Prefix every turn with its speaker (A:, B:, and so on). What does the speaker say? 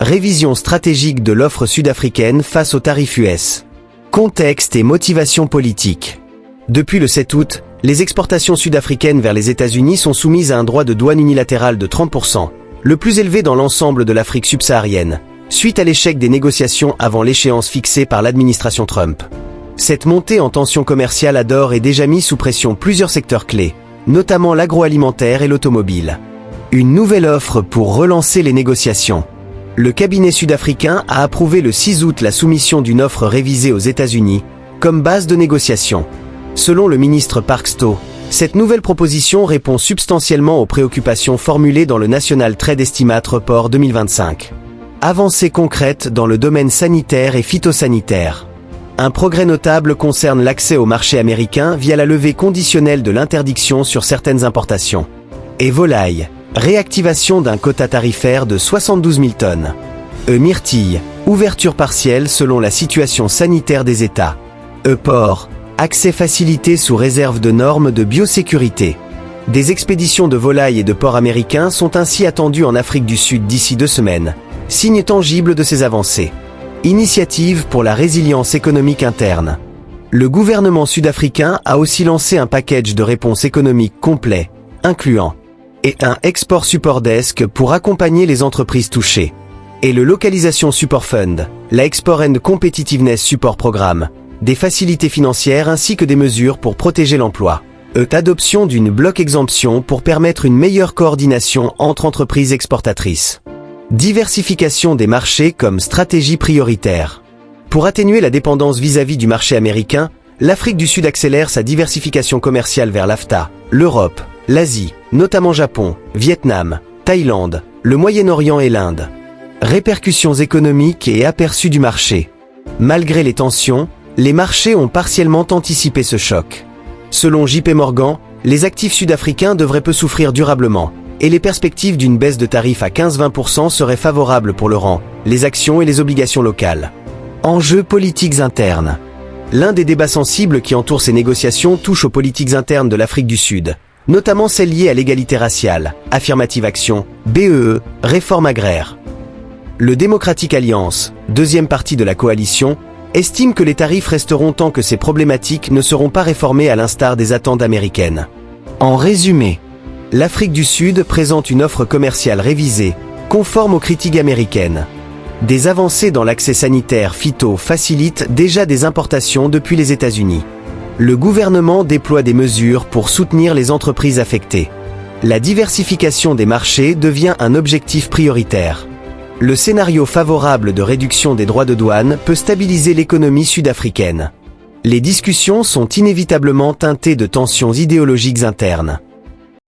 A: Révision stratégique de l'offre sud-africaine face aux tarifs US. Contexte et motivation politique. Depuis le 7 août, les exportations sud-africaines vers les États-Unis sont soumises à un droit de douane unilatéral de 30%, le plus élevé dans l'ensemble de l'Afrique subsaharienne, suite à l'échec des négociations avant l'échéance fixée par l'administration Trump. Cette montée en tension commerciale a d'ores et déjà mis sous pression plusieurs secteurs clés, notamment l'agroalimentaire et l'automobile. Une nouvelle offre pour relancer les négociations. Le cabinet sud-africain a approuvé le 6 août la soumission d'une offre révisée aux États-Unis, comme base de négociation. Selon le ministre Park Staw, cette nouvelle proposition répond substantiellement aux préoccupations formulées dans le National Trade Estimate Report 2025. Avancées concrètes dans le domaine sanitaire et phytosanitaire. Un progrès notable concerne l'accès au marché américain via la levée conditionnelle de l'interdiction sur certaines importations. Et volaille, réactivation d'un quota tarifaire de 72 000 tonnes. Myrtille, ouverture partielle selon la situation sanitaire des États. Porc, accès facilité sous réserve de normes de biosécurité. Des expéditions de volailles et de porcs américains sont ainsi attendues en Afrique du Sud d'ici 2 semaines, signe tangible de ces avancées. Initiative pour la résilience économique interne. Le gouvernement sud-africain a aussi lancé un package de réponses économiques complet, incluant un Export Support Desk pour accompagner les entreprises touchées, et le Localisation Support Fund, la Export and Competitiveness Support Programme, des facilités financières ainsi que des mesures pour protéger l'emploi. Adoption d'une bloc exemption pour permettre une meilleure coordination entre entreprises exportatrices. Diversification des marchés comme stratégie prioritaire. Pour atténuer la dépendance vis-à-vis du marché américain, l'Afrique du Sud accélère sa diversification commerciale vers l'AFTA, l'Europe, l'Asie, notamment Japon, Vietnam, Thaïlande, le Moyen-Orient et l'Inde. Répercussions économiques et aperçus du marché. Malgré les tensions, les marchés ont partiellement anticipé ce choc. Selon JP Morgan, les actifs sud-africains devraient peu souffrir durablement, et les perspectives d'une baisse de tarifs à 15-20% seraient favorables pour le rang, les actions et les obligations locales. Enjeux politiques internes. L'un des débats sensibles qui entourent ces négociations touche aux politiques internes de l'Afrique du Sud, notamment celles liées à l'égalité raciale, Affirmative Action, BEE, réforme agraire. Le Democratic Alliance, deuxième partie de la coalition, estime que les tarifs resteront tant que ces problématiques ne seront pas réformées à l'instar des attentes américaines. En résumé, l'Afrique du Sud présente une offre commerciale révisée, conforme aux critiques américaines. Des avancées dans l'accès sanitaire phyto facilitent déjà des importations depuis les États-Unis. Le gouvernement déploie des mesures pour soutenir les entreprises affectées. La diversification des marchés devient un objectif prioritaire. Le scénario favorable de réduction des droits de douane peut stabiliser l'économie sud-africaine. Les discussions sont inévitablement teintées de tensions idéologiques internes.